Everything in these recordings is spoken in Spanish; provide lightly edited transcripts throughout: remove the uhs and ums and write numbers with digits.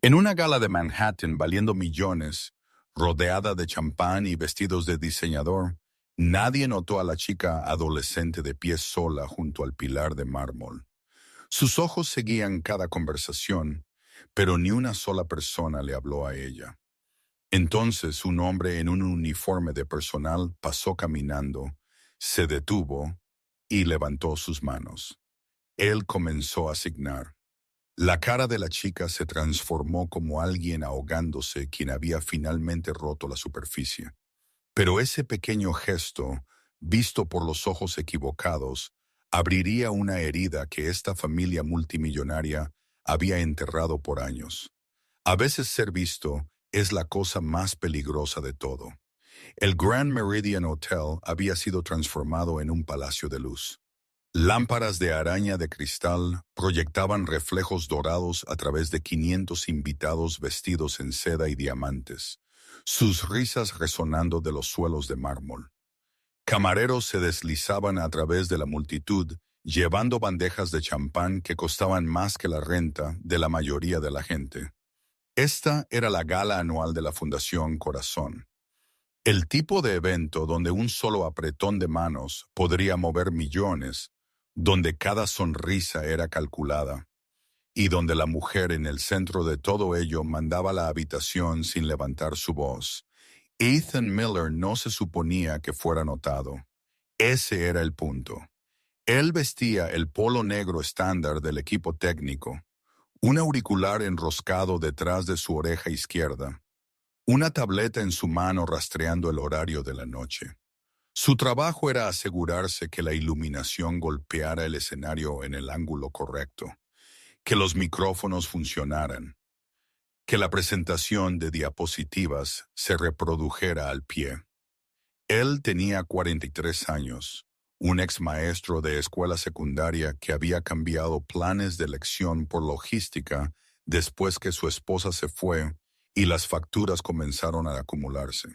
En una gala de Manhattan valiendo millones, rodeada de champán y vestidos de diseñador, nadie notó a la chica adolescente de pie sola junto al pilar de mármol. Sus ojos seguían cada conversación, pero ni una sola persona le habló a ella. Entonces un hombre en un uniforme de personal pasó caminando, se detuvo y levantó sus manos. Él comenzó a signar. La cara de la chica se transformó como alguien ahogándose quien había finalmente roto la superficie. Pero ese pequeño gesto, visto por los ojos equivocados, abriría una herida que esta familia multimillonaria había enterrado por años. A veces ser visto es la cosa más peligrosa de todo. El Grand Meridian Hotel había sido transformado en un palacio de luz. Lámparas de araña de cristal proyectaban reflejos dorados a través de 500 invitados vestidos en seda y diamantes, sus risas resonando de los suelos de mármol. Camareros se deslizaban a través de la multitud, llevando bandejas de champán que costaban más que la renta de la mayoría de la gente. Esta era la gala anual de la Fundación Corazón. El tipo de evento donde un solo apretón de manos podría mover millones, donde cada sonrisa era calculada, y donde la mujer en el centro de todo ello mandaba la habitación sin levantar su voz. Ethan Miller no se suponía que fuera notado. Ese era el punto. Él vestía el polo negro estándar del equipo técnico, un auricular enroscado detrás de su oreja izquierda, una tableta en su mano rastreando el horario de la noche. Su trabajo era asegurarse que la iluminación golpeara el escenario en el ángulo correcto, que los micrófonos funcionaran, que la presentación de diapositivas se reprodujera al pie. Él tenía 43 años, un ex maestro de escuela secundaria que había cambiado planes de elección por logística después que su esposa se fue y las facturas comenzaron a acumularse.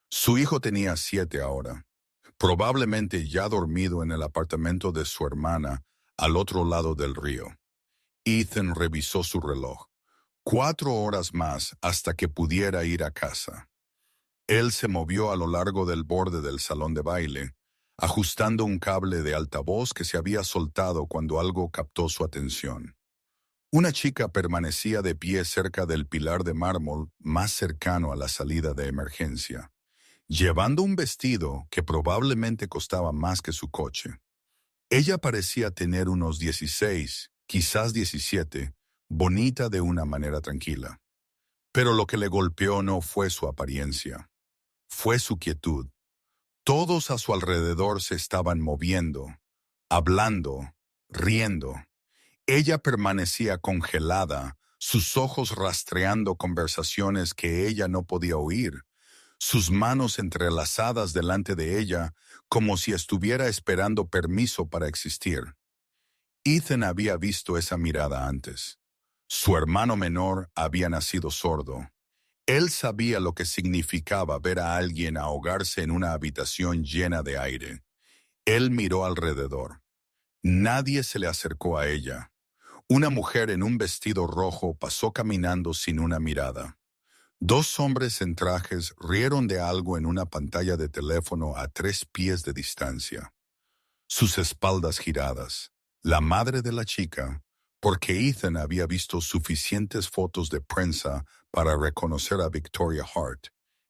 Su hijo tenía 7 ahora, probablemente ya dormido en el apartamento de su hermana al otro lado del río. Ethan revisó su reloj. 4 horas más hasta que pudiera ir a casa. Él se movió a lo largo del borde del salón de baile, ajustando un cable de altavoz que se había soltado cuando algo captó su atención. Una chica permanecía de pie cerca del pilar de mármol más cercano a la salida de emergencia, llevando un vestido que probablemente costaba más que su coche. Ella parecía tener unos 16, quizás 17, bonita de una manera tranquila. Pero lo que le golpeó no fue su apariencia, fue su quietud. Todos a su alrededor se estaban moviendo, hablando, riendo. Ella permanecía congelada, sus ojos rastreando conversaciones que ella no podía oír, sus manos entrelazadas delante de ella como si estuviera esperando permiso para existir. Ethan había visto esa mirada antes. Su hermano menor había nacido sordo. Él sabía lo que significaba ver a alguien ahogarse en una habitación llena de aire. Él miró alrededor. Nadie se le acercó a ella. Una mujer en un vestido rojo pasó caminando sin una mirada. 2 hombres en trajes rieron de algo en una pantalla de teléfono a 3 pies de distancia. Sus espaldas giradas. La madre de la chica, porque Ethan había visto suficientes fotos de prensa para reconocer a Victoria Hart,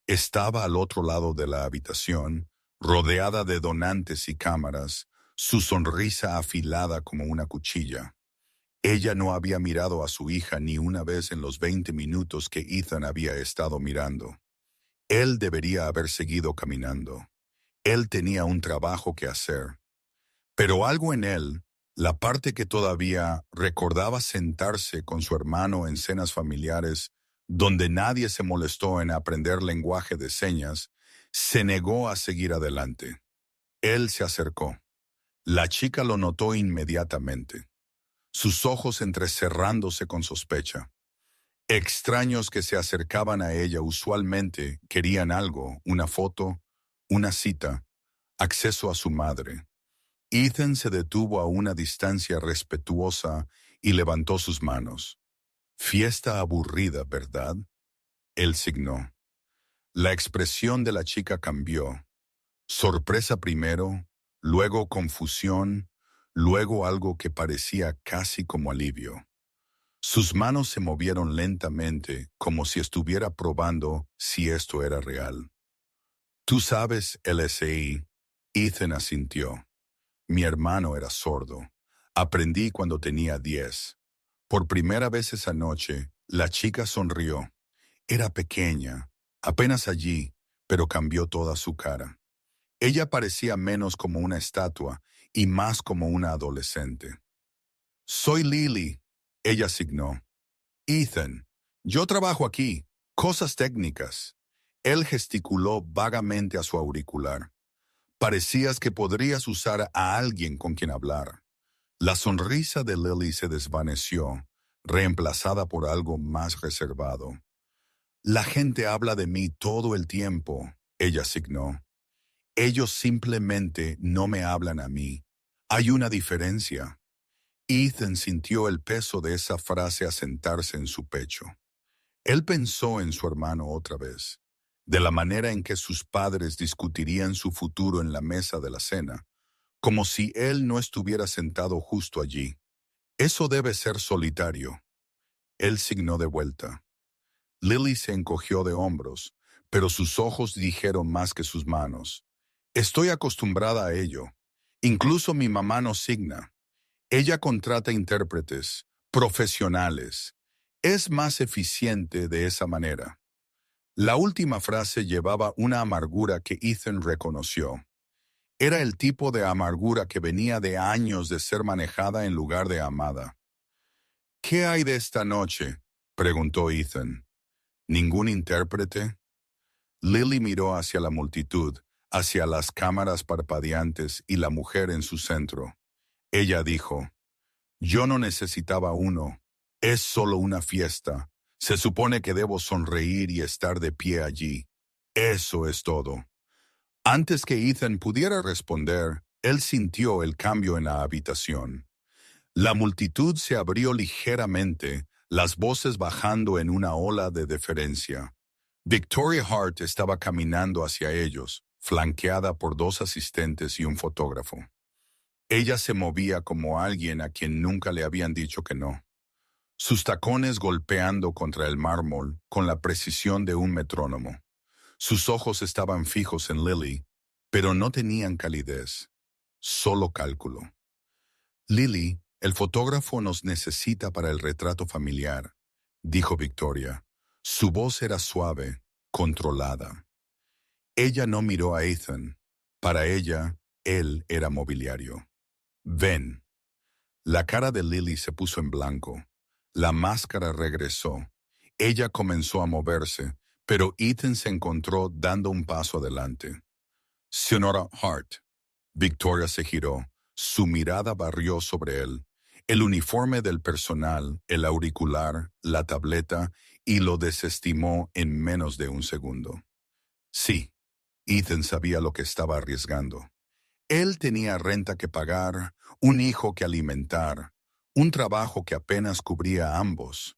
estaba al otro lado de la habitación, rodeada de donantes y cámaras, su sonrisa afilada como una cuchilla. Ella no había mirado a su hija ni una vez en los 20 minutos que Ethan había estado mirando. Él debería haber seguido caminando. Él tenía un trabajo que hacer. Pero algo en él, la parte que todavía recordaba sentarse con su hermano en cenas familiares, donde nadie se molestó en aprender lenguaje de señas, se negó a seguir adelante. Él se acercó. La chica lo notó inmediatamente, sus ojos entrecerrándose con sospecha. Extraños que se acercaban a ella usualmente querían algo, una foto, una cita, acceso a su madre. Ethan se detuvo a una distancia respetuosa y levantó sus manos. Fiesta aburrida, ¿verdad? Él signó. La expresión de la chica cambió. Sorpresa primero, luego confusión, luego algo que parecía casi como alivio. Sus manos se movieron lentamente, como si estuviera probando si esto era real. Tú sabes, LSI, Ethan asintió. Mi hermano era sordo. Aprendí cuando tenía 10. Por primera vez esa noche, la chica sonrió. Era pequeña, apenas allí, pero cambió toda su cara. Ella parecía menos como una estatua y más como una adolescente. Soy Lily, ella signó. Ethan, yo trabajo aquí. Cosas técnicas. Él gesticuló vagamente a su auricular. Parecías que podrías usar a alguien con quien hablar. La sonrisa de Lily se desvaneció, reemplazada por algo más reservado. La gente habla de mí todo el tiempo, ella signó. Ellos simplemente no me hablan a mí. Hay una diferencia. Ethan sintió el peso de esa frase asentarse en su pecho. Él pensó en su hermano otra vez, de la manera en que sus padres discutirían su futuro en la mesa de la cena, como si él no estuviera sentado justo allí. Eso debe ser solitario. Él signó de vuelta. Lily se encogió de hombros, pero sus ojos dijeron más que sus manos. Estoy acostumbrada a ello. Incluso mi mamá no signa. Ella contrata intérpretes, profesionales. Es más eficiente de esa manera. La última frase llevaba una amargura que Ethan reconoció. Era el tipo de amargura que venía de años de ser manejada en lugar de amada. ¿Qué hay de esta noche?, preguntó Ethan. ¿Ningún intérprete? Lily miró hacia la multitud, hacia las cámaras parpadeantes y la mujer en su centro. Ella dijo, yo no necesitaba uno. Es solo una fiesta. Se supone que debo sonreír y estar de pie allí. Eso es todo. Antes que Ethan pudiera responder, él sintió el cambio en la habitación. La multitud se abrió ligeramente, las voces bajando en una ola de deferencia. Victoria Hart estaba caminando hacia ellos, flanqueada por 2 asistentes y un fotógrafo. Ella se movía como alguien a quien nunca le habían dicho que no. Sus tacones golpeando contra el mármol con la precisión de un metrónomo. Sus ojos estaban fijos en Lily, pero no tenían calidez, solo cálculo. Lily, el fotógrafo nos necesita para el retrato familiar, dijo Victoria. Su voz era suave, controlada. Ella no miró a Ethan. Para ella, él era mobiliario. Ven. La cara de Lily se puso en blanco. La máscara regresó. Ella comenzó a moverse, pero Ethan se encontró dando un paso adelante. Señora Hart. Victoria se giró. Su mirada barrió sobre él. El uniforme del personal, el auricular, la tableta, y lo desestimó en menos de un segundo. Sí, Ethan sabía lo que estaba arriesgando. Él tenía renta que pagar, un hijo que alimentar, un trabajo que apenas cubría a ambos.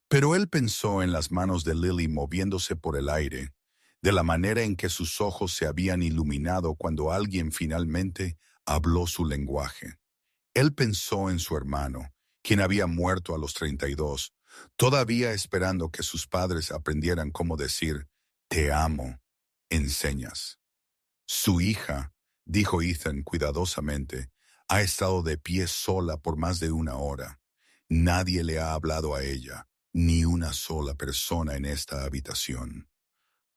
Pero él pensó en las manos de Lily moviéndose por el aire, de la manera en que sus ojos se habían iluminado cuando alguien finalmente habló su lenguaje. Él pensó en su hermano, quien había muerto a los 32, todavía esperando que sus padres aprendieran cómo decir «te amo» en señas. Su hija, dijo Ethan cuidadosamente, ha estado de pie sola por más de 1 hora. Nadie le ha hablado a ella, ni una sola persona en esta habitación.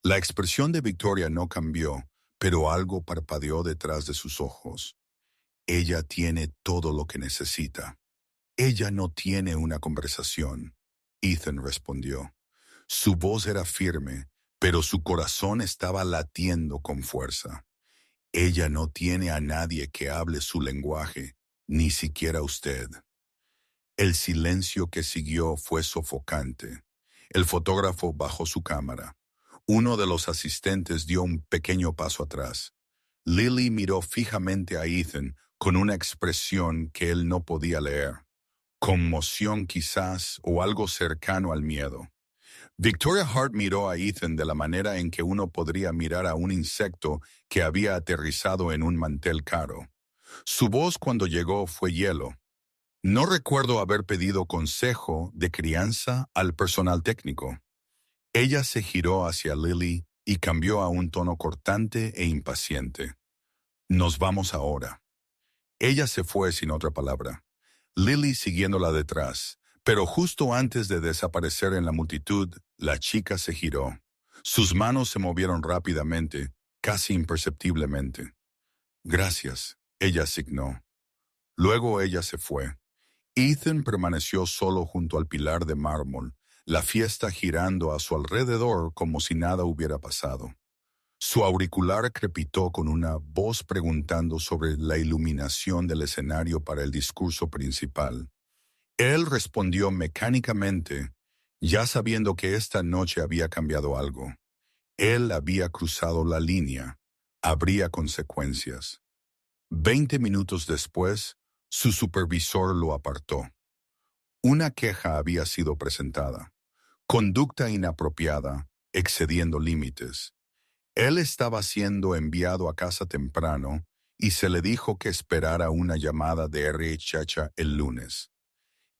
La expresión de Victoria no cambió, pero algo parpadeó detrás de sus ojos. Ella tiene todo lo que necesita. Ella no tiene una conversación, Ethan respondió. Su voz era firme, pero su corazón estaba latiendo con fuerza. Ella no tiene a nadie que hable su lenguaje, ni siquiera usted. El silencio que siguió fue sofocante. El fotógrafo bajó su cámara. Uno de los asistentes dio un pequeño paso atrás. Lily miró fijamente a Ethan con una expresión que él no podía leer. conmoción quizás o algo cercano al miedo. Victoria Hart miró a Ethan de la manera en que uno podría mirar a un insecto que había aterrizado en un mantel caro. Su voz cuando llegó fue hielo. No recuerdo haber pedido consejo de crianza al personal técnico. Ella se giró hacia Lily y cambió a un tono cortante e impaciente. Nos vamos ahora. Ella se fue sin otra palabra, Lily siguiéndola detrás, pero justo antes de desaparecer en la multitud, la chica se giró. Sus manos se movieron rápidamente, casi imperceptiblemente. Gracias, ella asignó. Luego ella se fue. Ethan permaneció solo junto al pilar de mármol, la fiesta girando a su alrededor como si nada hubiera pasado. Su auricular crepitó con una voz preguntando sobre la iluminación del escenario para el discurso principal. Él respondió mecánicamente, ya sabiendo que esta noche había cambiado algo. Él había cruzado la línea. Habría consecuencias. 20 minutos después, su supervisor lo apartó. Una queja había sido presentada. Conducta inapropiada, excediendo límites. Él estaba siendo enviado a casa temprano y se le dijo que esperara una llamada de RHH el lunes.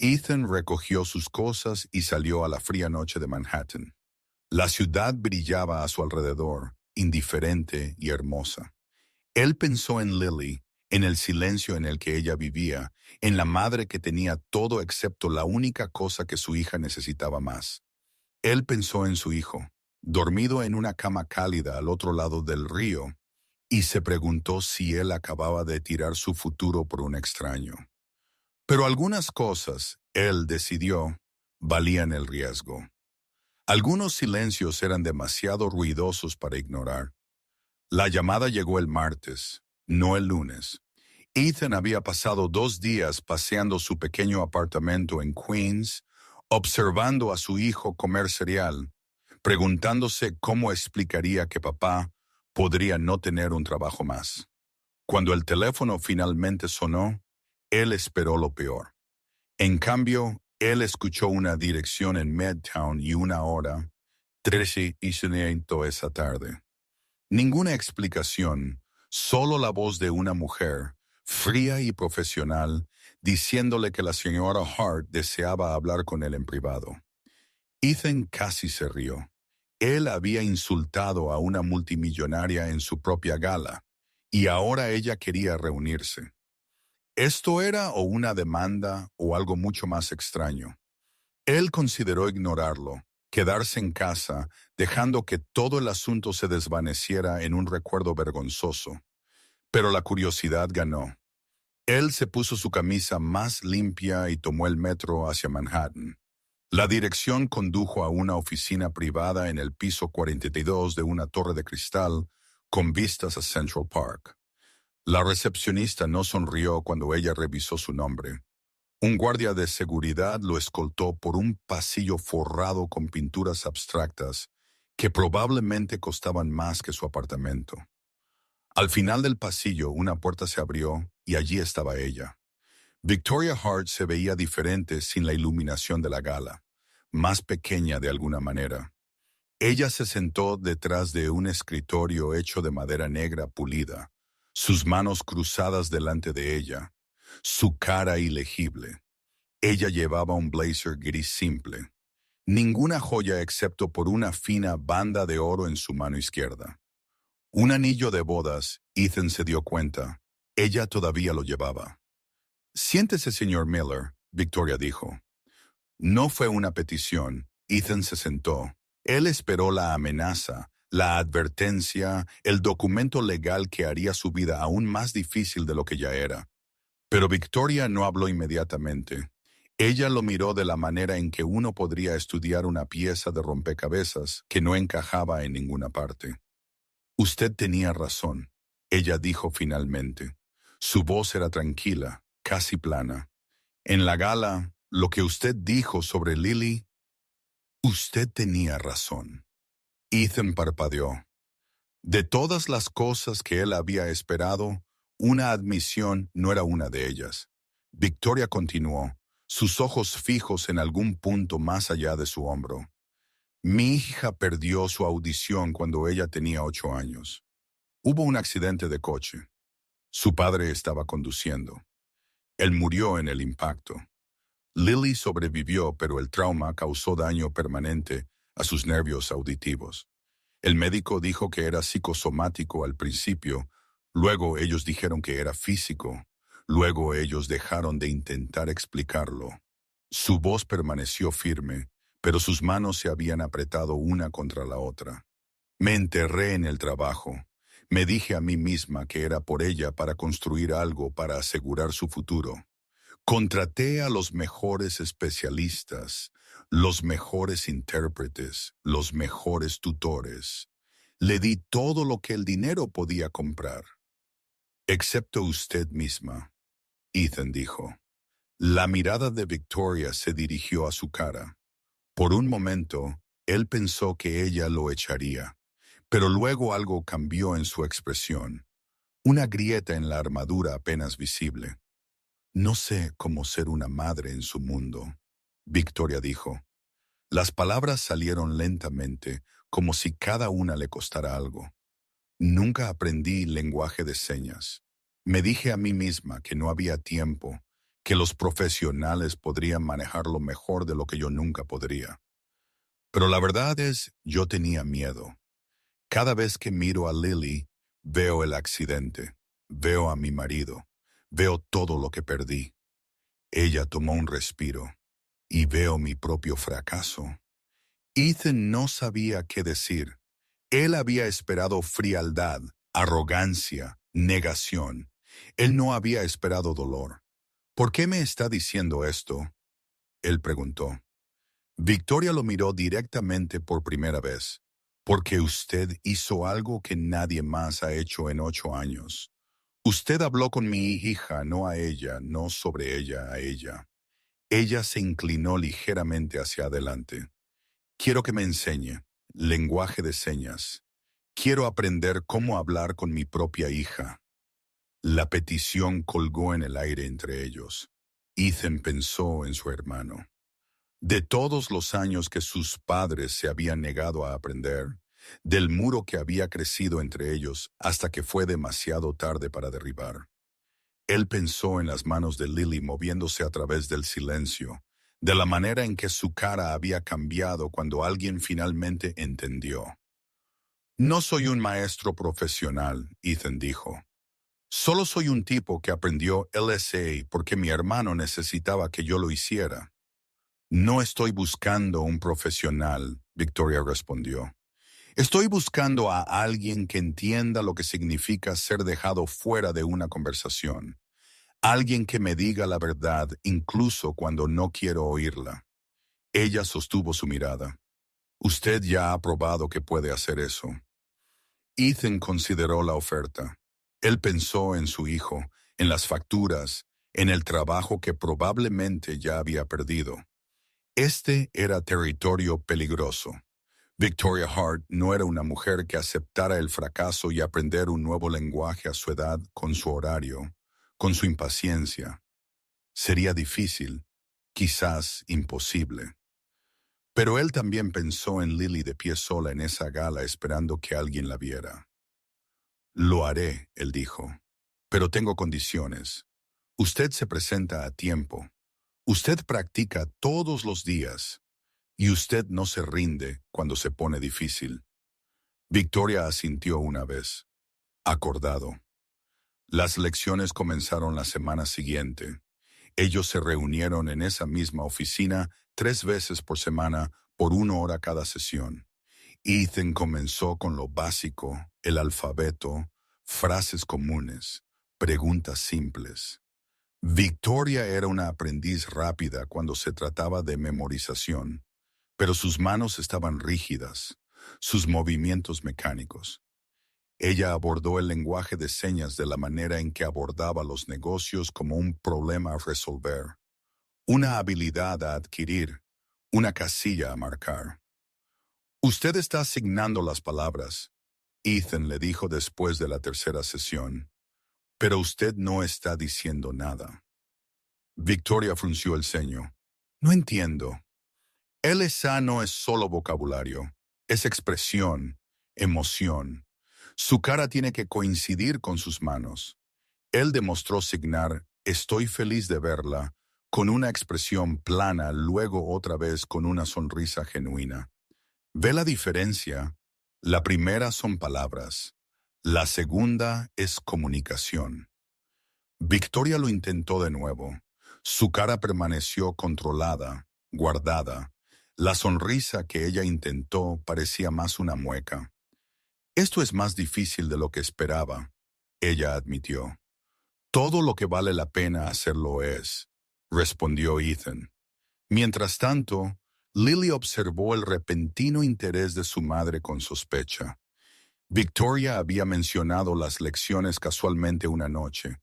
Ethan recogió sus cosas y salió a la fría noche de Manhattan. La ciudad brillaba a su alrededor, indiferente y hermosa. Él pensó en Lily, en el silencio en el que ella vivía, en la madre que tenía todo excepto la única cosa que su hija necesitaba más. Él pensó en su hijo, dormido en una cama cálida al otro lado del río, y se preguntó si él acababa de tirar su futuro por un extraño. Pero algunas cosas, él decidió, valían el riesgo. Algunos silencios eran demasiado ruidosos para ignorar. La llamada llegó el martes, no el lunes. Ethan había pasado 2 días paseando su pequeño apartamento en Queens, observando a su hijo comer cereal, preguntándose cómo explicaría que papá podría no tener un trabajo más. Cuando el teléfono finalmente sonó, él esperó lo peor. En cambio, él escuchó una dirección en Midtown y una hora, 13:15 esa tarde. Ninguna explicación, solo la voz de una mujer, fría y profesional, diciéndole que la señora Hart deseaba hablar con él en privado. Ethan casi se rió. Él había insultado a una multimillonaria en su propia gala, y ahora ella quería reunirse. ¿Esto era o una demanda o algo mucho más extraño? Él consideró ignorarlo, quedarse en casa, dejando que todo el asunto se desvaneciera en un recuerdo vergonzoso. Pero la curiosidad ganó. Él se puso su camisa más limpia y tomó el metro hacia Manhattan. La dirección condujo a una oficina privada en el piso 42 de una torre de cristal con vistas a Central Park. La recepcionista no sonrió cuando ella revisó su nombre. Un guardia de seguridad lo escoltó por un pasillo forrado con pinturas abstractas que probablemente costaban más que su apartamento. Al final del pasillo, una puerta se abrió y allí estaba ella. Victoria Hart se veía diferente sin la iluminación de la gala, más pequeña de alguna manera. Ella se sentó detrás de un escritorio hecho de madera negra pulida, sus manos cruzadas delante de ella, su cara ilegible. Ella llevaba un blazer gris simple. Ninguna joya excepto por una fina banda de oro en su mano izquierda. Un anillo de bodas, Ethan se dio cuenta. Ella todavía lo llevaba. Siéntese, señor Miller, Victoria dijo. No fue una petición. Ethan se sentó. Él esperó la amenaza, la advertencia, el documento legal que haría su vida aún más difícil de lo que ya era. Pero Victoria no habló inmediatamente. Ella lo miró de la manera en que uno podría estudiar una pieza de rompecabezas que no encajaba en ninguna parte. Usted tenía razón, ella dijo finalmente. Su voz era tranquila, casi plana. En la gala, lo que usted dijo sobre Lily, usted tenía razón. Ethan parpadeó. De todas las cosas que él había esperado, una admisión no era una de ellas. Victoria continuó. sus ojos fijos en algún punto más allá de su hombro. Mi hija perdió su audición cuando ella tenía 8 años. Hubo un accidente de coche. Su padre estaba conduciendo. Él murió en el impacto. Lily sobrevivió, pero el trauma causó daño permanente a sus nervios auditivos. El médico dijo que era psicosomático al principio, luego ellos dijeron que era físico, luego ellos dejaron de intentar explicarlo. Su voz permaneció firme, pero sus manos se habían apretado una contra la otra. Me enterré en el trabajo. Me dije a mí misma que era por ella para construir algo para asegurar su futuro. Contraté a los mejores especialistas, los mejores intérpretes, los mejores tutores. Le di todo lo que el dinero podía comprar. Excepto usted misma, Ethan dijo. La mirada de Victoria se dirigió a su cara. Por un momento, él pensó que ella lo echaría, pero luego algo cambió en su expresión. Una grieta en la armadura apenas visible. No sé cómo ser una madre en su mundo, Victoria dijo. Las palabras salieron lentamente, como si cada una le costara algo. Nunca aprendí lenguaje de señas. Me dije a mí misma que no había tiempo, que los profesionales podrían manejarlo mejor de lo que yo nunca podría. Pero la verdad es, yo tenía miedo. Cada vez que miro a Lily, veo el accidente, veo a mi marido, veo todo lo que perdí. Ella tomó un respiro, y veo mi propio fracaso. Ethan no sabía qué decir. Él había esperado frialdad, arrogancia, negación. Él no había esperado dolor. ¿Por qué me está diciendo esto? Él preguntó. Victoria lo miró directamente por primera vez. Porque usted hizo algo que nadie más ha hecho en 8 años. Usted habló con mi hija, no a ella, no sobre ella, a ella. Ella se inclinó ligeramente hacia adelante. Quiero que me enseñe lenguaje de señas. Quiero aprender cómo hablar con mi propia hija. La petición colgó en el aire entre ellos. Ethan pensó en su hermano. De todos los años que sus padres se habían negado a aprender, del muro que había crecido entre ellos hasta que fue demasiado tarde para derribar. Él pensó en las manos de Lily moviéndose a través del silencio, de la manera en que su cara había cambiado cuando alguien finalmente entendió. No soy un maestro profesional, Ethan dijo. Solo soy un tipo que aprendió LSA porque mi hermano necesitaba que yo lo hiciera. No estoy buscando un profesional, Victoria respondió. Estoy buscando a alguien que entienda lo que significa ser dejado fuera de una conversación. Alguien que me diga la verdad incluso cuando no quiero oírla. Ella sostuvo su mirada. Usted ya ha probado que puede hacer eso. Ethan consideró la oferta. Él pensó en su hijo, en las facturas, en el trabajo que probablemente ya había perdido. Este era territorio peligroso. Victoria Hart no era una mujer que aceptara el fracaso y aprender un nuevo lenguaje a su edad con su horario, con su impaciencia. Sería difícil, quizás imposible. Pero él también pensó en Lily de pie sola en esa gala esperando que alguien la viera. Lo haré, él dijo, pero tengo condiciones. Usted se presenta a tiempo. Usted practica todos los días. Y usted no se rinde cuando se pone difícil. Victoria asintió una vez. Acordado. Las lecciones comenzaron la semana siguiente. Ellos se reunieron en esa misma oficina 3 veces por semana por 1 hora cada sesión. Ethan comenzó con lo básico, el alfabeto, frases comunes, preguntas simples. Victoria era una aprendiz rápida cuando se trataba de memorización, pero sus manos estaban rígidas, sus movimientos mecánicos. Ella abordó el lenguaje de señas de la manera en que abordaba los negocios como un problema a resolver, una habilidad a adquirir, una casilla a marcar. Usted está asignando las palabras, Ethan le dijo después de la tercera sesión, pero usted no está diciendo nada. Victoria frunció el ceño. No entiendo. LSA no es solo vocabulario, es expresión, emoción. Su cara tiene que coincidir con sus manos. Él demostró signar «estoy feliz de verla» con una expresión plana, luego otra vez con una sonrisa genuina. ¿Ve la diferencia? La primera son palabras. La segunda es comunicación. Victoria lo intentó de nuevo. Su cara permaneció controlada, guardada. La sonrisa que ella intentó parecía más una mueca. Esto es más difícil de lo que esperaba, ella admitió. Todo lo que vale la pena hacerlo es, respondió Ethan. Mientras tanto, Lily observó el repentino interés de su madre con sospecha. Victoria había mencionado las lecciones casualmente una noche,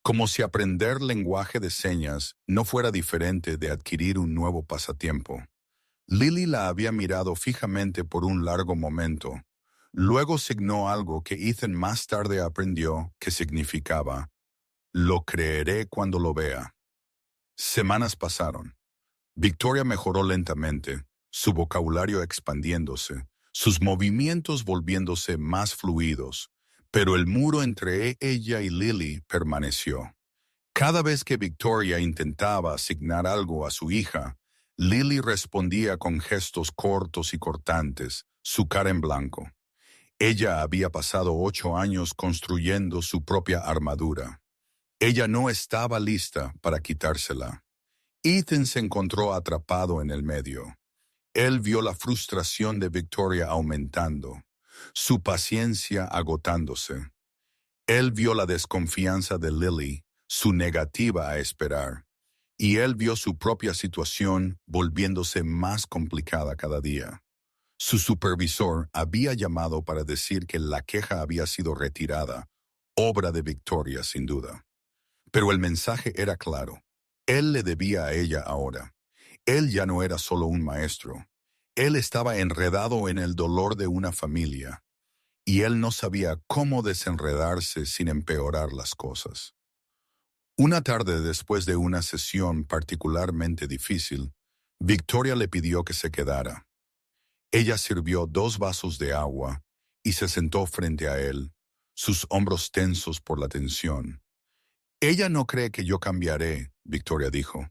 como si aprender lenguaje de señas no fuera diferente de adquirir un nuevo pasatiempo. Lily la había mirado fijamente por un largo momento. Luego signó algo que Ethan más tarde aprendió que significaba «lo creeré cuando lo vea». Semanas pasaron. Victoria mejoró lentamente, su vocabulario expandiéndose, sus movimientos volviéndose más fluidos, pero el muro entre ella y Lily permaneció. Cada vez que Victoria intentaba asignar algo a su hija, Lily respondía con gestos cortos y cortantes, su cara en blanco. Ella había pasado 8 años construyendo su propia armadura. Ella no estaba lista para quitársela. Ethan se encontró atrapado en el medio. Él vio la frustración de Victoria aumentando, su paciencia agotándose. Él vio la desconfianza de Lily, su negativa a esperar, y él vio su propia situación volviéndose más complicada cada día. Su supervisor había llamado para decir que la queja había sido retirada, obra de Victoria sin duda. Pero el mensaje era claro. Él le debía a ella ahora. Él ya no era solo un maestro. Él estaba enredado en el dolor de una familia, y él no sabía cómo desenredarse sin empeorar las cosas. Una tarde después de una sesión particularmente difícil, Victoria le pidió que se quedara. Ella sirvió 2 vasos de agua y se sentó frente a él, sus hombros tensos por la tensión. Ella no cree que yo cambiaré, Victoria dijo.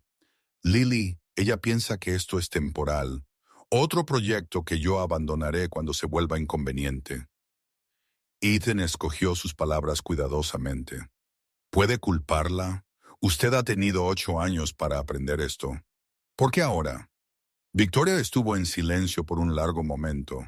Lily, ella piensa que esto es temporal, otro proyecto que yo abandonaré cuando se vuelva inconveniente. Ethan escogió sus palabras cuidadosamente. ¿Puede culparla? Usted ha tenido 8 años para aprender esto. ¿Por qué ahora? Victoria estuvo en silencio por un largo momento.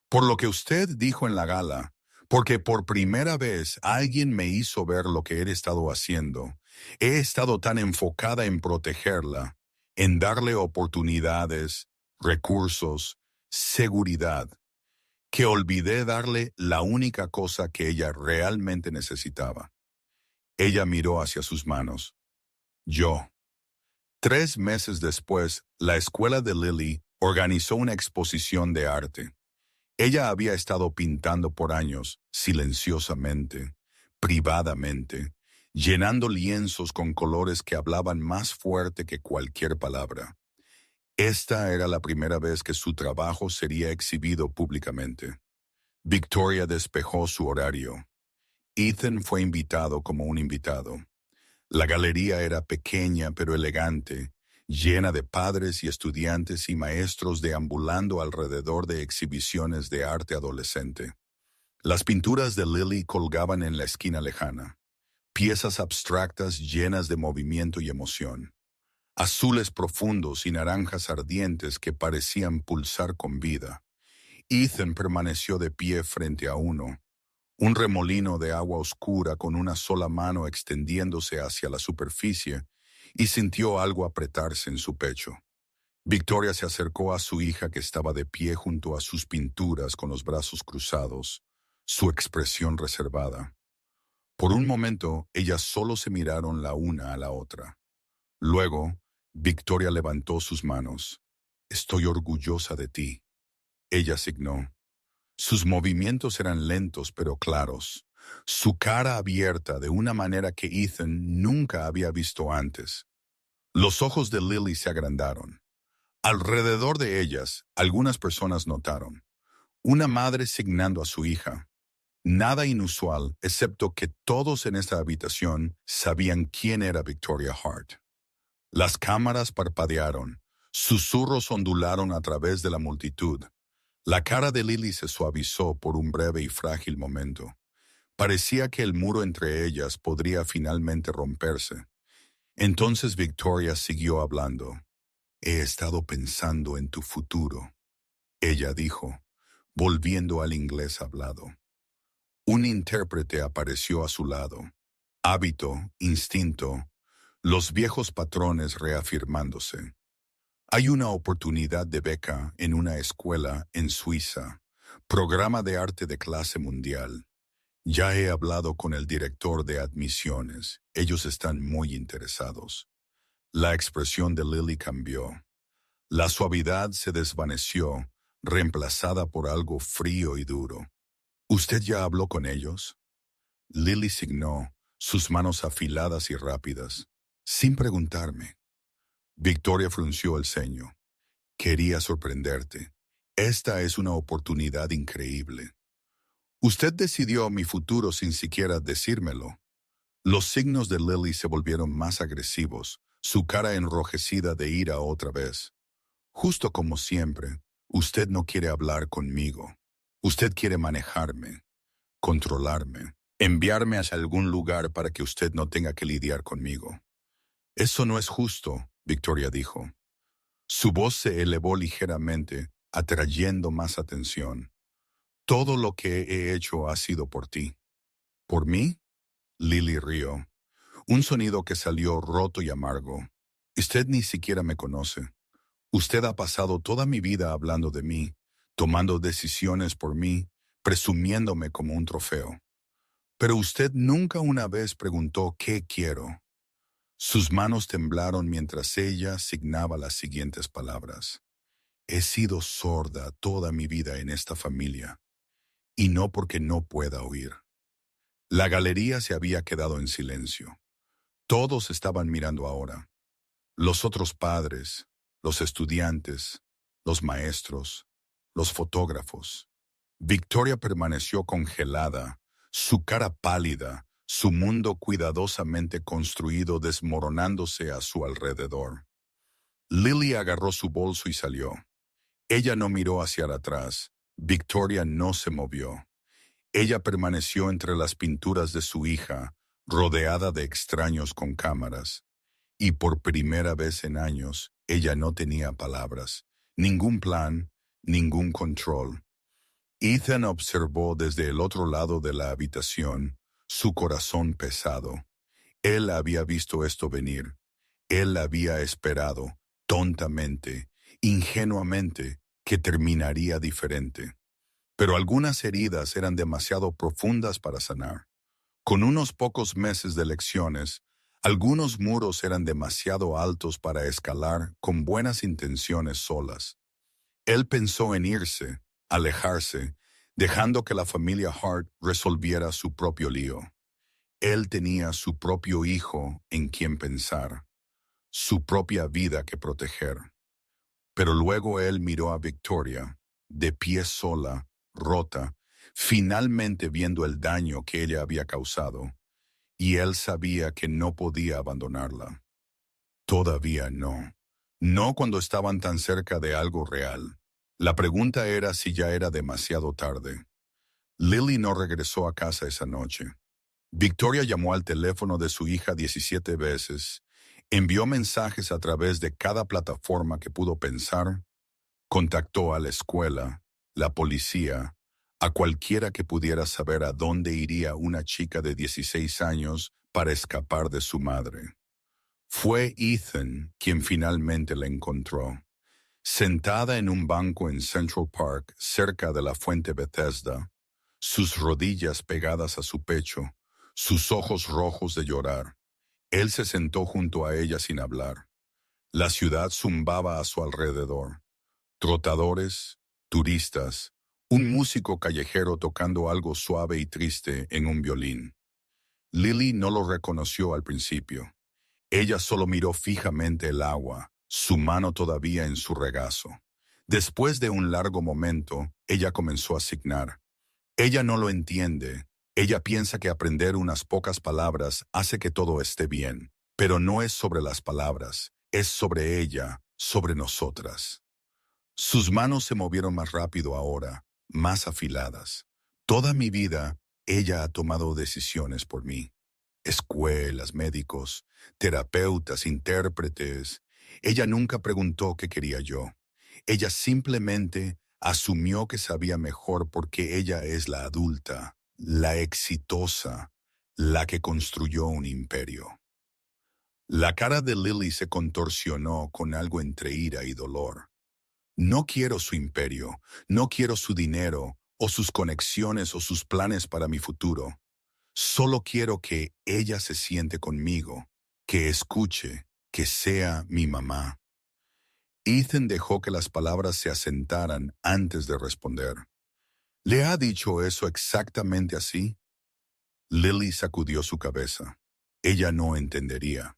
Por lo que usted dijo en la gala, porque por primera vez alguien me hizo ver lo que he estado haciendo. He estado tan enfocada en protegerla, en darle oportunidades, recursos, seguridad, que olvidé darle la única cosa que ella realmente necesitaba. Ella miró hacia sus manos. Yo. 3 meses después, la escuela de Lily organizó una exposición de arte. Ella había estado pintando por años, silenciosamente, privadamente, llenando lienzos con colores que hablaban más fuerte que cualquier palabra. Esta era la primera vez que su trabajo sería exhibido públicamente. Victoria despejó su horario. Ethan fue invitado como un invitado. La galería era pequeña pero elegante, llena de padres y estudiantes y maestros deambulando alrededor de exhibiciones de arte adolescente. Las pinturas de Lily colgaban en la esquina lejana, piezas abstractas llenas de movimiento y emoción, azules profundos y naranjas ardientes que parecían pulsar con vida. Ethan permaneció de pie frente a uno, un remolino de agua oscura con una sola mano extendiéndose hacia la superficie, y sintió algo apretarse en su pecho. Victoria se acercó a su hija que estaba de pie junto a sus pinturas con los brazos cruzados, su expresión reservada. Por un momento, ellas solo se miraron la una a la otra. Luego, Victoria levantó sus manos. «Estoy orgullosa de ti». Ella signó. Sus movimientos eran lentos pero claros, su cara abierta de una manera que Ethan nunca había visto antes. Los ojos de Lily se agrandaron. Alrededor de ellas, algunas personas notaron. Una madre signando a su hija. Nada inusual, excepto que todos en esta habitación sabían quién era Victoria Hart. Las cámaras parpadearon. Susurros ondularon a través de la multitud. La cara de Lily se suavizó por un breve y frágil momento. Parecía que el muro entre ellas podría finalmente romperse. Entonces Victoria siguió hablando. He estado pensando en tu futuro, ella dijo, volviendo al inglés hablado. Un intérprete apareció a su lado. Hábito, instinto, los viejos patrones reafirmándose. Hay una oportunidad de beca en una escuela en Suiza, programa de arte de clase mundial. Ya he hablado con el director de admisiones. Ellos están muy interesados. La expresión de Lily cambió. La suavidad se desvaneció, reemplazada por algo frío y duro. ¿Usted ya habló con ellos? Lily signó, sus manos afiladas y rápidas, sin preguntarme. Victoria frunció el ceño. Quería sorprenderte. Esta es una oportunidad increíble. Usted decidió mi futuro sin siquiera decírmelo. Los signos de Lily se volvieron más agresivos, su cara enrojecida de ira otra vez. Justo como siempre, usted no quiere hablar conmigo. Usted quiere manejarme, controlarme, enviarme hacia algún lugar para que usted no tenga que lidiar conmigo. Eso no es justo, Victoria dijo. Su voz se elevó ligeramente, atrayendo más atención. Todo lo que he hecho ha sido por ti. ¿Por mí? Lily rió. Un sonido que salió roto y amargo. Usted ni siquiera me conoce. Usted ha pasado toda mi vida hablando de mí, tomando decisiones por mí, presumiéndome como un trofeo. Pero usted nunca una vez preguntó qué quiero. Sus manos temblaron mientras ella signaba las siguientes palabras. He sido sorda toda mi vida en esta familia, y no porque no pueda oír. La galería se había quedado en silencio. Todos estaban mirando ahora. Los otros padres, los estudiantes, los maestros, los fotógrafos. Victoria permaneció congelada, su cara pálida, su mundo cuidadosamente construido desmoronándose a su alrededor. Lily agarró su bolso y salió. Ella no miró hacia atrás. Victoria no se movió. Ella permaneció entre las pinturas de su hija, rodeada de extraños con cámaras. Y por primera vez en años, ella no tenía palabras, ningún plan, ningún control. Ethan observó desde el otro lado de la habitación, su corazón pesado. Él había visto esto venir. Él había esperado, tontamente, ingenuamente, que terminaría diferente. Pero algunas heridas eran demasiado profundas para sanar. Con unos pocos meses de lecciones, algunos muros eran demasiado altos para escalar con buenas intenciones solas. Él pensó en irse, alejarse, dejando que la familia Hart resolviera su propio lío. Él tenía su propio hijo en quien pensar, su propia vida que proteger. Pero luego él miró a Victoria, de pie sola, rota, finalmente viendo el daño que ella había causado, y él sabía que no podía abandonarla. Todavía no. No cuando estaban tan cerca de algo real. La pregunta era si ya era demasiado tarde. Lily no regresó a casa esa noche. Victoria llamó al teléfono de su hija 17 veces, envió mensajes a través de cada plataforma que pudo pensar, contactó a la escuela, la policía, a cualquiera que pudiera saber a dónde iría una chica de 16 años para escapar de su madre. Fue Ethan quien finalmente la encontró, sentada en un banco en Central Park, cerca de la fuente Bethesda, sus rodillas pegadas a su pecho, sus ojos rojos de llorar. Él se sentó junto a ella sin hablar. La ciudad zumbaba a su alrededor. Trotadores, turistas, un músico callejero tocando algo suave y triste en un violín. Lily no lo reconoció al principio. Ella solo miró fijamente el agua, su mano todavía en su regazo. Después de un largo momento, ella comenzó a signar. Ella no lo entiende. Ella piensa que aprender unas pocas palabras hace que todo esté bien. Pero no es sobre las palabras, es sobre ella, sobre nosotras. Sus manos se movieron más rápido ahora, más afiladas. Toda mi vida, ella ha tomado decisiones por mí. Escuelas, médicos, terapeutas, intérpretes. Ella nunca preguntó qué quería yo. Ella simplemente asumió que sabía mejor porque ella es la adulta, la exitosa, la que construyó un imperio. La cara de Lily se contorsionó con algo entre ira y dolor. No quiero su imperio, no quiero su dinero, o sus conexiones o sus planes para mi futuro. Solo quiero que ella se siente conmigo, que escuche, que sea mi mamá. Ethan dejó que las palabras se asentaran antes de responder. ¿Le ha dicho eso exactamente así? Lily sacudió su cabeza. Ella no entendería.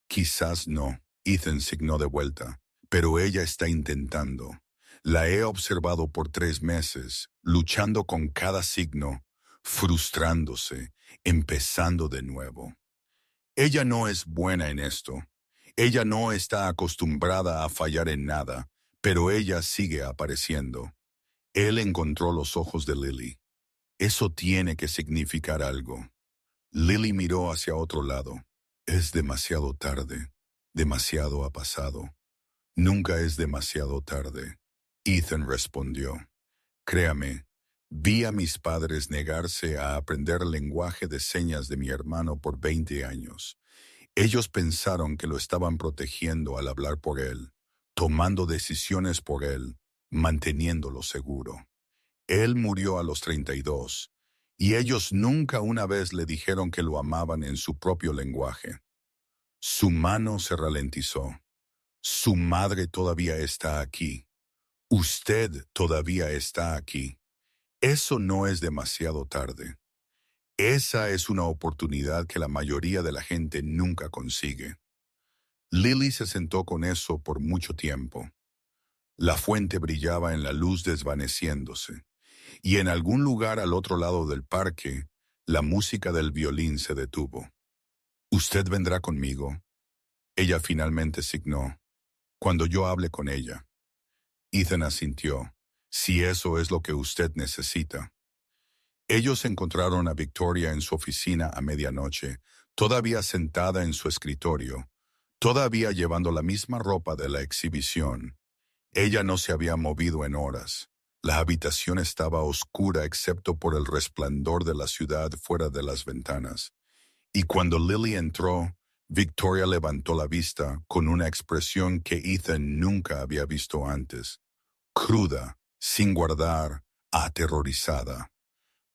Quizás no, Ethan signó de vuelta, pero ella está intentando. La he observado por 3 meses, luchando con cada signo, frustrándose, empezando de nuevo. Ella no es buena en esto. Ella no está acostumbrada a fallar en nada, pero ella sigue apareciendo. Él encontró los ojos de Lily. Eso tiene que significar algo. Lily miró hacia otro lado. Es demasiado tarde. Demasiado ha pasado. Nunca es demasiado tarde. Ethan respondió. Créame, vi a mis padres negarse a aprender el lenguaje de señas de mi hermano por 20 años. Ellos pensaron que lo estaban protegiendo al hablar por él, tomando decisiones por él, manteniéndolo seguro. Él murió a los 32, y ellos nunca una vez le dijeron que lo amaban en su propio lenguaje. Su mano se ralentizó. Su madre todavía está aquí. Usted todavía está aquí. Eso no es demasiado tarde. Esa es una oportunidad que la mayoría de la gente nunca consigue. Lily se sentó con eso por mucho tiempo. La fuente brillaba en la luz desvaneciéndose, y en algún lugar al otro lado del parque, la música del violín se detuvo. «¿Usted vendrá conmigo?» Ella finalmente signó. «Cuando yo hable con ella». Ethan asintió. «Si eso es lo que usted necesita». Ellos encontraron a Victoria en su oficina a medianoche, todavía sentada en su escritorio, todavía llevando la misma ropa de la exhibición. Ella no se había movido en horas. La habitación estaba oscura excepto por el resplandor de la ciudad fuera de las ventanas. Y cuando Lily entró, Victoria levantó la vista con una expresión que Ethan nunca había visto antes. Cruda, sin guardar, aterrorizada.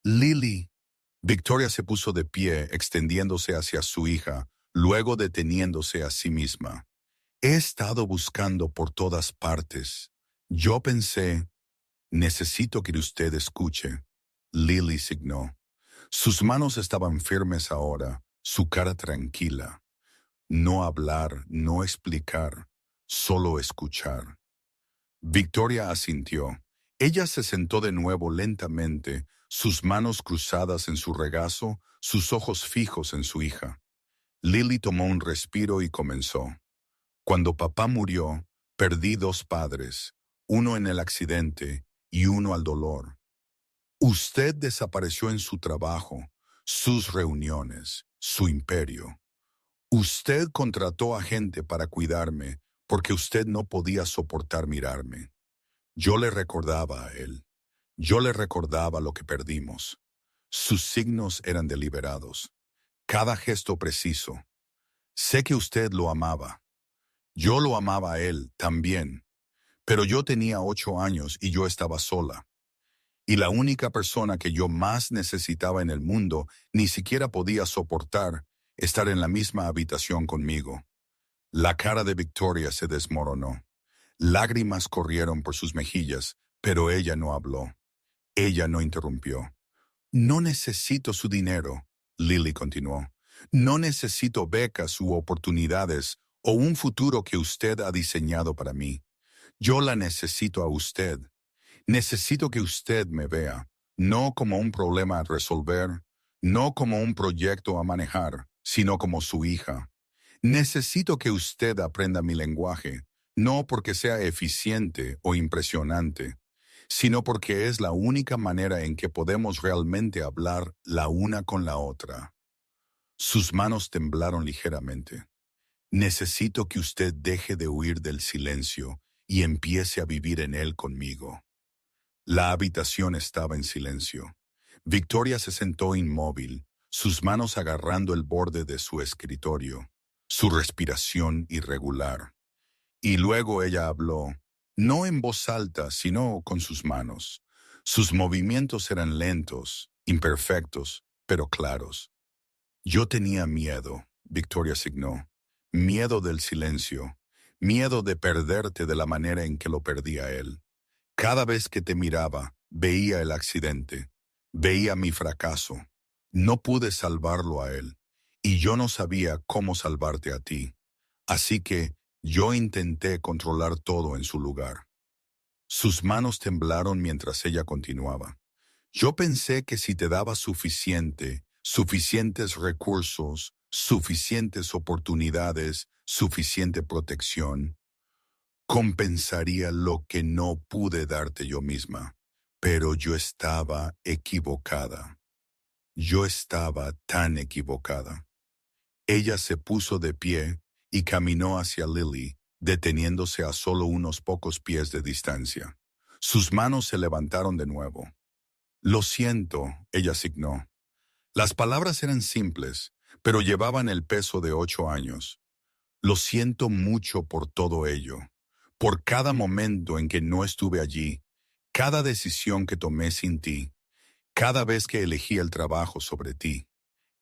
«Lily». Victoria se puso de pie, extendiéndose hacia su hija, luego deteniéndose a sí misma. «He estado buscando por todas partes. Yo pensé, necesito que usted escuche». Lily signó. Sus manos estaban firmes ahora, su cara tranquila. No hablar, no explicar, solo escuchar. Victoria asintió. Ella se sentó de nuevo lentamente, sus manos cruzadas en su regazo, sus ojos fijos en su hija. Lily tomó un respiro y comenzó. «Cuando papá murió, perdí 2 padres, uno en el accidente y uno al dolor. Usted desapareció en su trabajo, sus reuniones, su imperio. Usted contrató a gente para cuidarme porque usted no podía soportar mirarme. Yo le recordaba a él. Yo le recordaba lo que perdimos. Sus signos eran deliberados. Cada gesto preciso. Sé que usted lo amaba. Yo lo amaba a él también. Pero yo tenía 8 años y yo estaba sola. Y la única persona que yo más necesitaba en el mundo ni siquiera podía soportar estar en la misma habitación conmigo». La cara de Victoria se desmoronó. Lágrimas corrieron por sus mejillas, pero ella no habló. Ella no interrumpió. «No necesito su dinero», Lily continuó. No necesito becas u oportunidades o un futuro que usted ha diseñado para mí. Yo la necesito a usted. Necesito que usted me vea, no como un problema a resolver, no como un proyecto a manejar, sino como su hija. Necesito que usted aprenda mi lenguaje, no porque sea eficiente o impresionante, sino porque es la única manera en que podemos realmente hablar la una con la otra. Sus manos temblaron ligeramente. Necesito que usted deje de huir del silencio y empiece a vivir en él conmigo. La habitación estaba en silencio. Victoria se sentó inmóvil, sus manos agarrando el borde de su escritorio, su respiración irregular. Y luego ella habló, no en voz alta, sino con sus manos. Sus movimientos eran lentos, imperfectos, pero claros. Yo tenía miedo, Victoria signó, miedo del silencio, miedo de perderte de la manera en que lo perdía él. Cada vez que te miraba, veía el accidente, veía mi fracaso. No pude salvarlo a él, y yo no sabía cómo salvarte a ti. Así que yo intenté controlar todo en su lugar. Sus manos temblaron mientras ella continuaba. Yo pensé que si te daba suficientes recursos, suficientes oportunidades, suficiente protección, compensaría lo que no pude darte yo misma. Pero yo estaba equivocada. Yo estaba tan equivocada. Ella se puso de pie y caminó hacia Lily, deteniéndose a solo unos pocos pies de distancia. Sus manos se levantaron de nuevo. Lo siento, ella signó. Las palabras eran simples, pero llevaban el peso de 8 años. Lo siento mucho por todo ello, por cada momento en que no estuve allí, cada decisión que tomé sin ti, cada vez que elegí el trabajo sobre ti.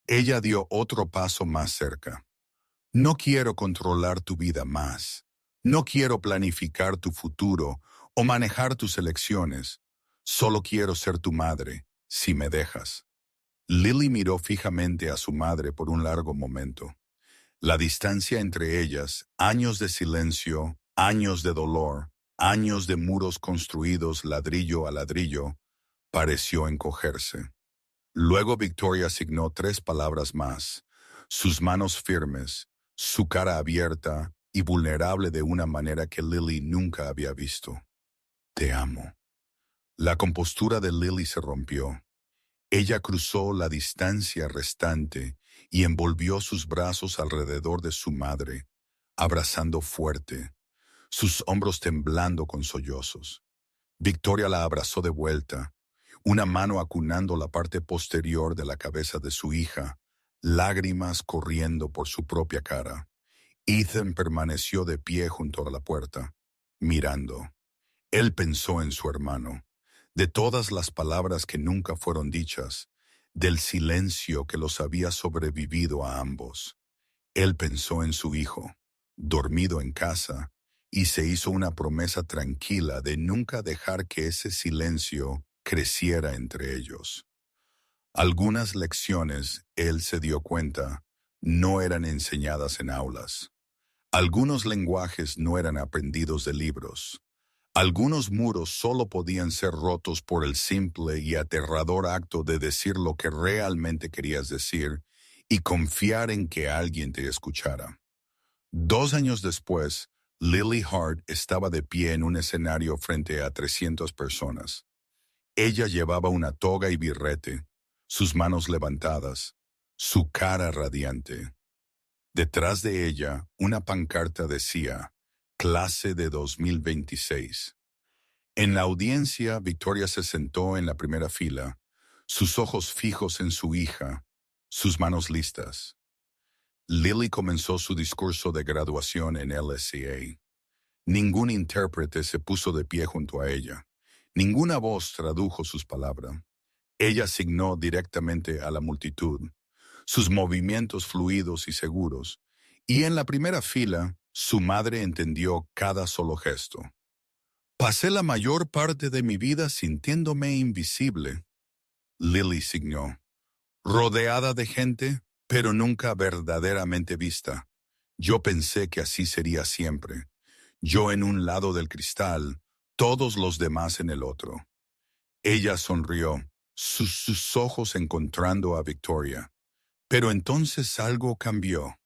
Ella dio otro paso más cerca. No quiero controlar tu vida más. No quiero planificar tu futuro o manejar tus elecciones. Solo quiero ser tu madre, si me dejas. Lily miró fijamente a su madre por un largo momento. La distancia entre ellas, años de silencio, años de dolor, años de muros construidos ladrillo a ladrillo, pareció encogerse. Luego Victoria asignó 3 palabras más, sus manos firmes, su cara abierta y vulnerable de una manera que Lily nunca había visto. Te amo. La compostura de Lily se rompió. Ella cruzó la distancia restante y envolvió sus brazos alrededor de su madre, abrazando fuerte, sus hombros temblando con sollozos. Victoria la abrazó de vuelta, una mano acunando la parte posterior de la cabeza de su hija, lágrimas corriendo por su propia cara. Ethan permaneció de pie junto a la puerta, mirando. Él pensó en su hermano, de todas las palabras que nunca fueron dichas, del silencio que los había sobrevivido a ambos. Él pensó en su hijo, dormido en casa, y se hizo una promesa tranquila de nunca dejar que ese silencio creciera entre ellos. Algunas lecciones, él se dio cuenta, no eran enseñadas en aulas. Algunos lenguajes no eran aprendidos de libros. Algunos muros solo podían ser rotos por el simple y aterrador acto de decir lo que realmente querías decir y confiar en que alguien te escuchara. 2 años después, Lily Hart estaba de pie en un escenario frente a 300 personas. Ella llevaba una toga y birrete, sus manos levantadas, su cara radiante. Detrás de ella, una pancarta decía, Clase de 2026. En la audiencia, Victoria se sentó en la primera fila, sus ojos fijos en su hija, sus manos listas. Lily comenzó su discurso de graduación en LSEA. Ningún intérprete se puso de pie junto a ella. Ninguna voz tradujo sus palabras. Ella asignó directamente a la multitud, sus movimientos fluidos y seguros, y en la primera fila, su madre entendió cada solo gesto. Pasé la mayor parte de mi vida sintiéndome invisible. Lily signó. Rodeada de gente, pero nunca verdaderamente vista. Yo pensé que así sería siempre. Yo en un lado del cristal, todos los demás en el otro. Ella sonrió, sus ojos encontrando a Victoria. Pero entonces algo cambió.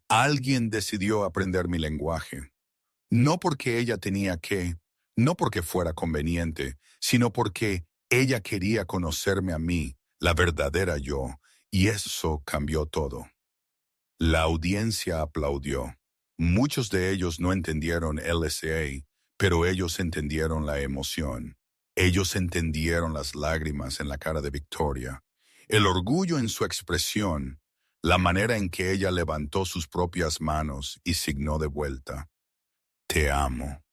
Alguien decidió aprender mi lenguaje. No porque ella tenía que, no porque fuera conveniente, sino porque ella quería conocerme a mí, la verdadera yo, y eso cambió todo. La audiencia aplaudió. Muchos de ellos no entendieron LSA, pero ellos entendieron la emoción. Ellos entendieron las lágrimas en la cara de Victoria, el orgullo en su expresión, la manera en que ella levantó sus propias manos y signó de vuelta. Te amo.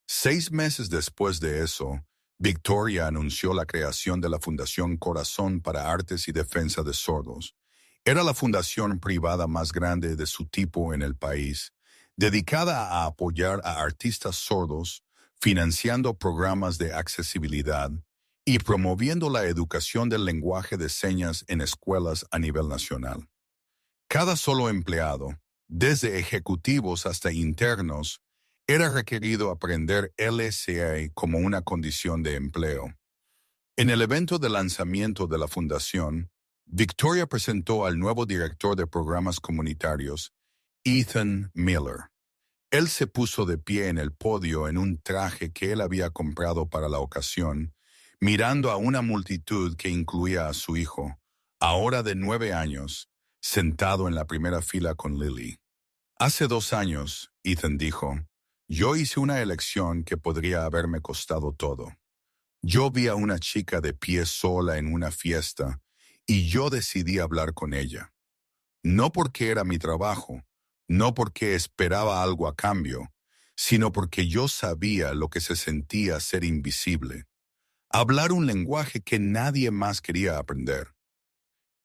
6 meses después de eso, Victoria anunció la creación de la Fundación Corazón para Artes y Defensa de Sordos. Era la fundación privada más grande de su tipo en el país, dedicada a apoyar a artistas sordos, financiando programas de accesibilidad y promoviendo la educación del lenguaje de señas en escuelas a nivel nacional. Cada solo empleado, desde ejecutivos hasta internos, era requerido aprender LSA como una condición de empleo. En el evento de lanzamiento de la fundación, Victoria presentó al nuevo director de programas comunitarios, Ethan Miller. Él se puso de pie en el podio en un traje que él había comprado para la ocasión, mirando a una multitud que incluía a su hijo, ahora de 9 años, sentado en la primera fila con Lily. Hace 2 años, Ethan dijo, yo hice una elección que podría haberme costado todo. Yo vi a una chica de pie sola en una fiesta y yo decidí hablar con ella. No porque era mi trabajo, no porque esperaba algo a cambio, sino porque yo sabía lo que se sentía ser invisible. Hablar un lenguaje que nadie más quería aprender.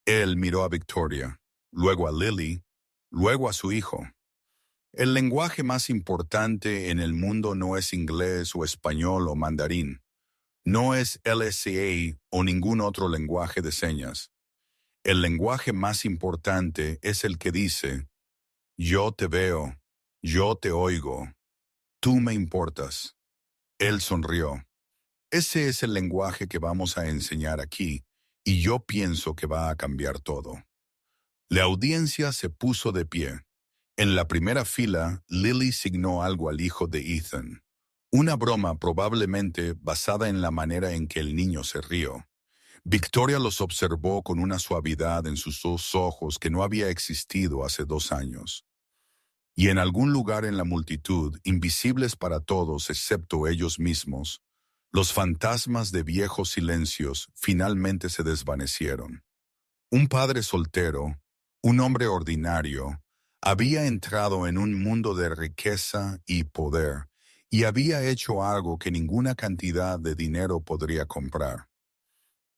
Él miró a Victoria, luego a Lily, luego a su hijo. El lenguaje más importante en el mundo no es inglés o español o mandarín. No es LSA o ningún otro lenguaje de señas. El lenguaje más importante es el que dice, yo te veo, yo te oigo, tú me importas. Él sonrió. Ese es el lenguaje que vamos a enseñar aquí, y yo pienso que va a cambiar todo. La audiencia se puso de pie. En la primera fila, Lily signó algo al hijo de Ethan. Una broma probablemente basada en la manera en que el niño se rió. Victoria los observó con una suavidad en sus 2 ojos que no había existido hace 2 años. Y en algún lugar en la multitud, invisibles para todos excepto ellos mismos, los fantasmas de viejos silencios finalmente se desvanecieron. Un padre soltero, un hombre ordinario, había entrado en un mundo de riqueza y poder, y había hecho algo que ninguna cantidad de dinero podría comprar.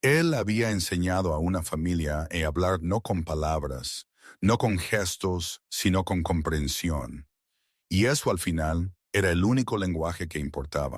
Él había enseñado a una familia a hablar no con palabras, no con gestos, sino con comprensión. Y eso al final era el único lenguaje que importaba.